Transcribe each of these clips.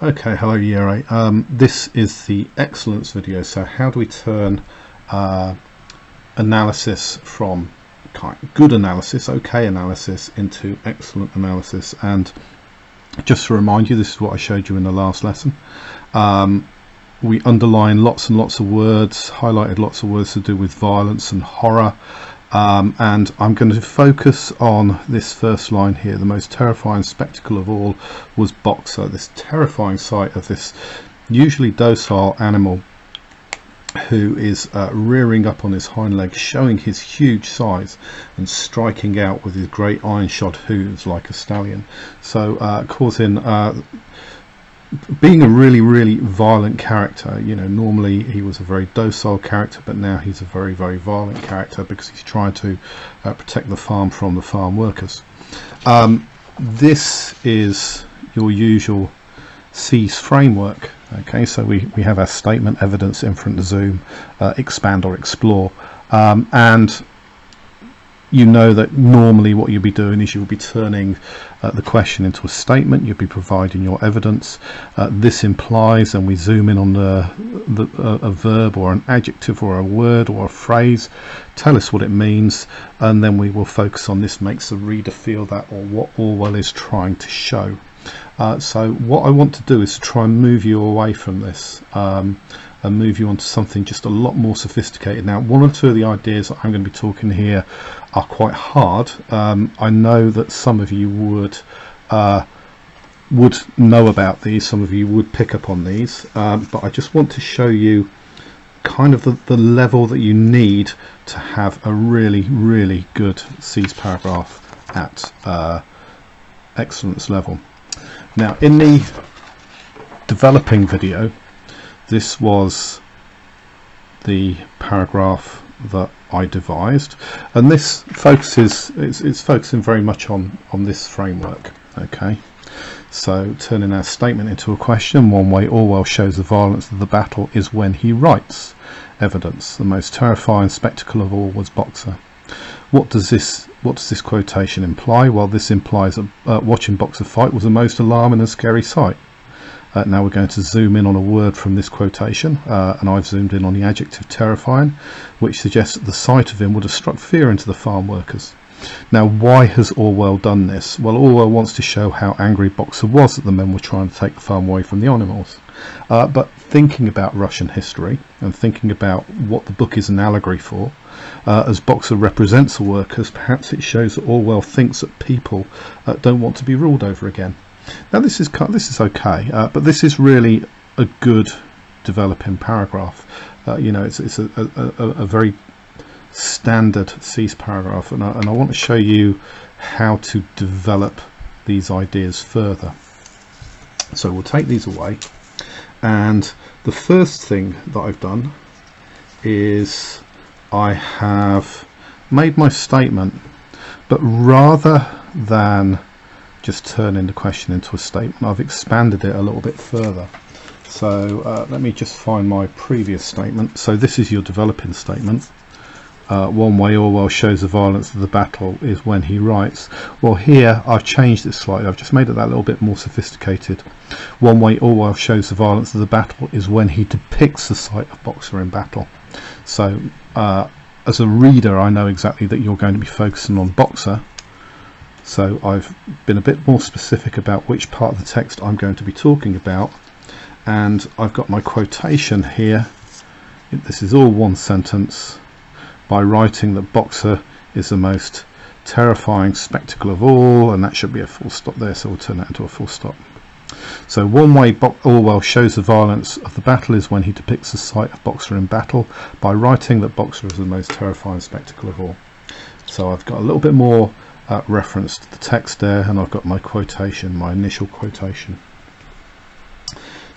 Okay, hello Year 8. This is the excellence video. So how do we turn analysis from good analysis, okay analysis, into excellent analysis? And just to remind you, this is what I showed you in the last lesson. We underlined lots and lots of words, highlighted lots of words to do with violence and horror. And I'm going to focus on this first line here. The most terrifying spectacle of all was Boxer, this terrifying sight of this usually docile animal who is rearing up on his hind legs, showing his huge size and striking out with his great iron-shod hooves like a stallion. So causing being a really violent character. You know, normally he was a very docile character, but now he's a very violent character because he's trying to protect the farm from the farm workers. This is your usual C's framework. Okay, so we have our statement, evidence, inference, zoom, expand or explore, and you know that normally what you'll be doing is you'll be turning the question into a statement. You'll be providing your evidence. This implies, and we zoom in on a verb or an adjective or a word or a phrase. Tell us what it means, and then we will focus on this makes the reader feel that, or what Orwell is trying to show. So what I want to do is to try and move you away from this and move you on to something just a lot more sophisticated. Now, one or two of the ideas that I'm going to be talking here are quite hard. I know that some of you would know about these, some of you would pick up on these, but I just want to show you kind of the level that you need to have a really good C's paragraph at excellence level. Now, in the developing video, this was the paragraph that I devised, and this focuses, it's focusing very much on this framework. Okay, so turning our statement into a question. One way Orwell shows the violence of the battle is when he writes. Evidence: the most terrifying spectacle of all was Boxer. What does this quotation imply? Well, this implies that watching Boxer fight was the most alarming and scary sight. Now we're going to zoom in on a word from this quotation, and I've zoomed in on the adjective terrifying, which suggests that the sight of him would have struck fear into the farm workers. Now, why has Orwell done this? Well, Orwell wants to show how angry Boxer was that the men were trying to take the farm away from the animals. But thinking about Russian history and thinking about what the book is an allegory for, as Boxer represents the workers, perhaps it shows that Orwell thinks that people don't want to be ruled over again. Now this is okay, but this is really a good developing paragraph. You know, it's a very standard C's paragraph, and I want to show you how to develop these ideas further. So we'll take these away, and the first thing that I've done is I have made my statement, but rather than just turning the question into a statement, I've expanded it a little bit further. So let me just find my previous statement. So this is your developing statement. One way Orwell shows the violence of the battle is when he writes. Well, here I've changed it slightly. I've just made it that little bit more sophisticated. One way Orwell shows the violence of the battle is when he depicts the sight of Boxer in battle. So as a reader, I know exactly that you're going to be focusing on Boxer. So I've been a bit more specific about which part of the text I'm going to be talking about, and I've got my quotation here. This is all one sentence. By writing that Boxer is the most terrifying spectacle of all, and that should be a full stop there, so we'll turn that into a full stop. So one way Orwell shows the violence of the battle is when he depicts the sight of Boxer in battle, by writing that Boxer is the most terrifying spectacle of all. So I've got a little bit more reference to the text there, and I've got my quotation, my initial quotation.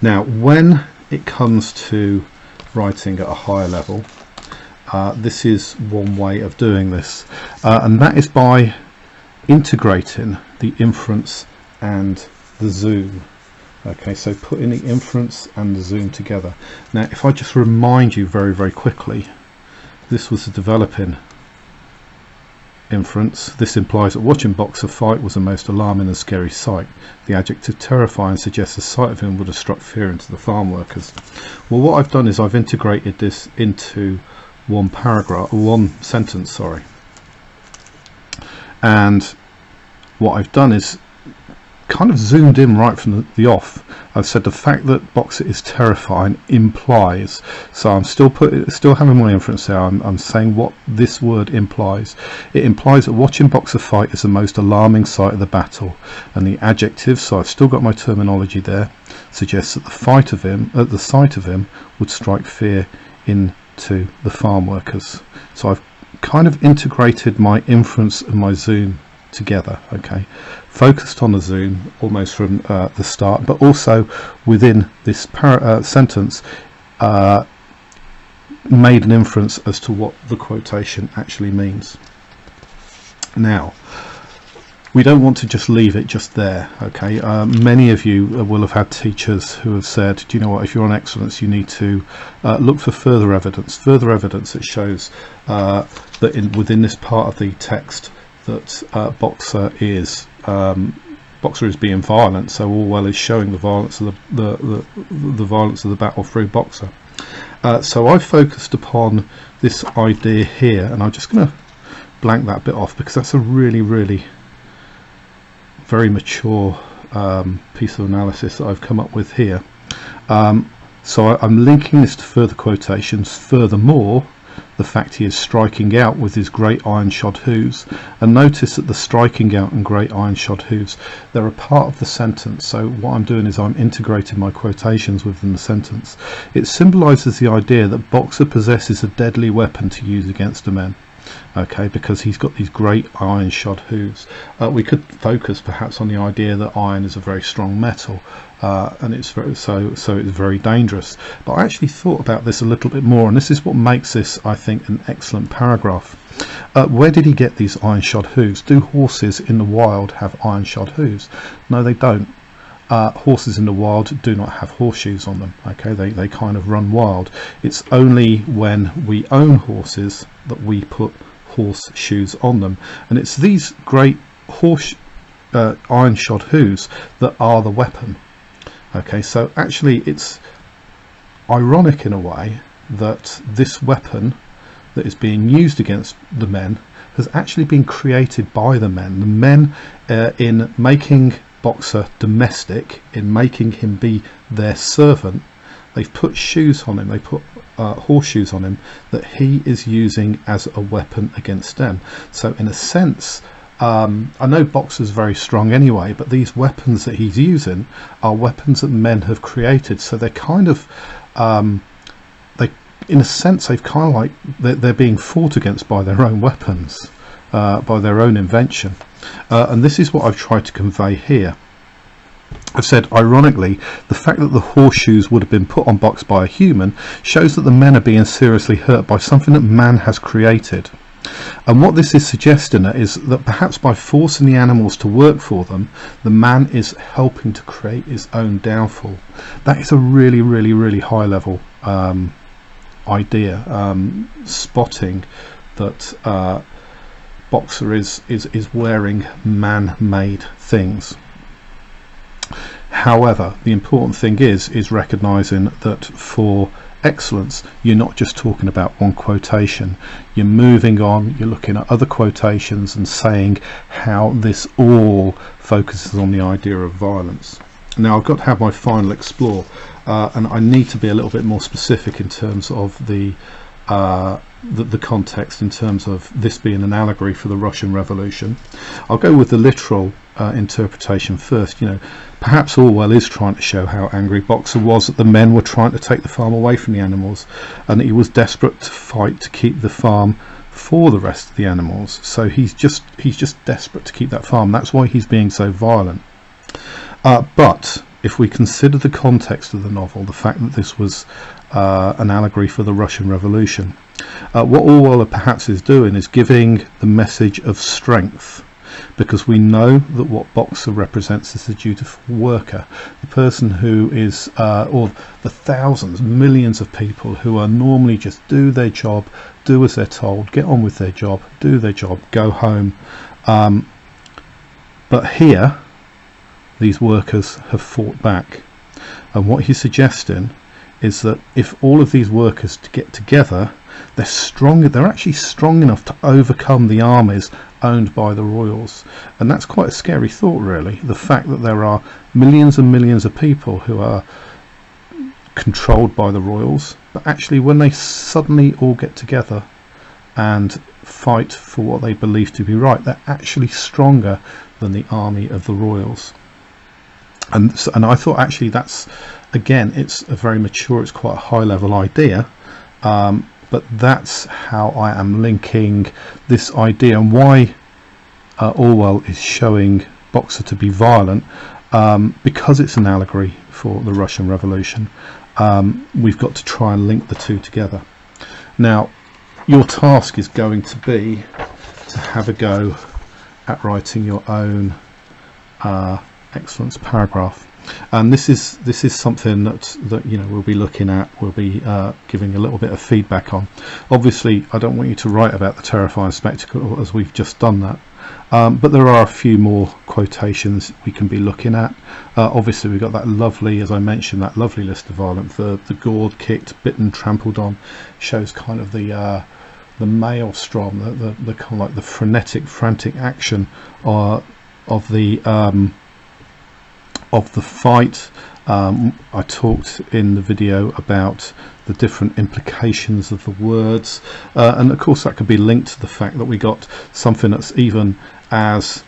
Now, when it comes to writing at a higher level, this is one way of doing this, and that is by integrating the inference and the zoom. Okay, so putting the inference and the zoom together. Now, if I just remind you very quickly, this was the developing inference, this implies that watching Boxer fight was the most alarming and scary sight. The adjective terrifying suggests the sight of him would have struck fear into the farm workers. Well, what I've done is I've integrated this into one sentence, and what I've done is kind of zoomed in right from the off. I've said the fact that Boxer is terrifying implies, so I'm still having my inference there. I'm saying what this word implies. It implies that watching Boxer fight is the most alarming sight of the battle, and the adjective, so I've still got my terminology there, suggests that the sight of him would strike fear into the farm workers. So I've kind of integrated my inference and my zoom together, okay, focused on the zoom almost from the start, but also within this sentence made an inference as to what the quotation actually means. Now, we don't want to just leave it just there, okay. Many of you will have had teachers who have said, do you know what, if you're on excellence you need to look for further evidence that shows that within this part of the text that Boxer is being violent, so Orwell is showing the violence of the violence of the battle through Boxer. So I focused upon this idea here, and I'm just going to blank that bit off because that's a really very mature piece of analysis that I've come up with here. So I'm linking this to further quotations. Furthermore, the fact he is striking out with his great iron-shod hooves, and notice that the striking out and great iron-shod hooves, they're a part of the sentence. So what I'm doing is I'm integrating my quotations within the sentence. It symbolises the idea that Boxer possesses a deadly weapon to use against the men, okay, because he's got these great iron-shod hooves. We could focus perhaps on the idea that iron is a very strong metal, and it's so it's very dangerous. But I actually thought about this a little bit more, and this is what makes this, I think, an excellent paragraph. Where did he get these iron-shod hooves? Do horses in the wild have iron-shod hooves? No, they don't. Horses in the wild do not have horseshoes on them, okay, they kind of run wild. It's only when we own horses that we put horseshoes on them, and it's these great iron-shod hooves that are the weapon. Okay, so actually it's ironic in a way that this weapon that is being used against the men has actually been created by the men. The men, in making Boxer domestic, in making him be their servant, they've put shoes on him, they put horseshoes on him that he is using as a weapon against them. So in a sense, I know Boxer's very strong anyway, but these weapons that he's using are weapons that men have created. So they're kind of, in a sense, they've kind of like they're being fought against by their own weapons, by their own invention. And this is what I've tried to convey here. I've said, ironically, the fact that the horseshoes would have been put on Boxer by a human shows that the men are being seriously hurt by something that man has created. And what this is suggesting is that perhaps by forcing the animals to work for them, the man is helping to create his own downfall. That is a really high level idea, spotting that Boxer is wearing man-made things. However, the important thing is recognizing that for excellence, you're not just talking about one quotation, you're moving on, you're looking at other quotations and saying how this all focuses on the idea of violence. Now I've got to have my final explore, and I need to be a little bit more specific in terms of the context, in terms of this being an allegory for the Russian Revolution. I'll go with the literal interpretation first. You know, perhaps Orwell is trying to show how angry Boxer was that the men were trying to take the farm away from the animals, and that he was desperate to fight to keep the farm for the rest of the animals. So he's just desperate to keep that farm. That's why he's being so violent. But if we consider the context of the novel, the fact that this was an allegory for the Russian Revolution, what Orwell perhaps is doing is giving the message of strength. because we know that what Boxer represents is the dutiful worker, the person who is, or the thousands, millions of people who are normally just do their job, do as they're told, get on with their job, do their job, go home. But here, these workers have fought back. And what he's suggesting is that if all of these workers get together, they're stronger, they're actually strong enough to overcome the armies owned by the royals. And that's quite a scary thought, really, the fact that there are millions and millions of people who are controlled by the royals, but actually when they suddenly all get together and fight for what they believe to be right, they're actually stronger than the army of the royals. And I thought actually that's, again, it's a very mature, it's quite a high level idea, but that's how I am linking this idea and why Orwell is showing Boxer to be violent, because it's an allegory for the Russian Revolution. We've got to try and link the two together. Now, your task is going to be to have a go at writing your own excellence paragraph, and this is something that you know we'll be looking at, we'll be giving a little bit of feedback on. Obviously I don't want you to write about the terrifying spectacle as we've just done that, but there are a few more quotations we can be looking at. Obviously we've got that lovely, as I mentioned, that lovely list of violence, the gored, kicked, bitten, trampled on, shows kind of the maelstrom, the kind of like the frenetic, frantic action of the fight. I talked in the video about the different implications of the words, and of course that could be linked to the fact that we got something that's even as,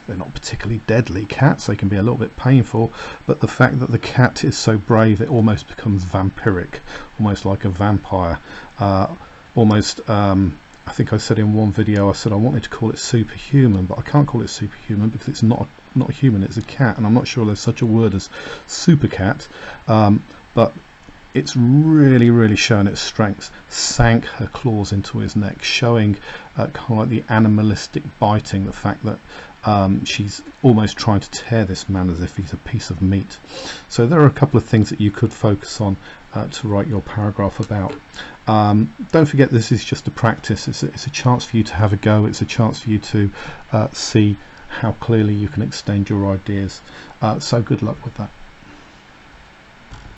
they're not particularly deadly cats, they can be a little bit painful, but the fact that the cat is so brave it almost becomes vampiric, almost like a vampire, almost I think I said in one video, I said I wanted to call it superhuman, but I can't call it superhuman because it's not a human, it's a cat, and I'm not sure there's such a word as super cat, but it's really showing its strengths. Sank her claws into his neck, showing kind of like the animalistic biting, the fact that she's almost trying to tear this man as if he's a piece of meat. So there are a couple of things that you could focus on to write your paragraph about. Don't forget, this is just a practice, it's a chance for you to have a go, it's a chance for you to see how clearly you can extend your ideas, so good luck with that.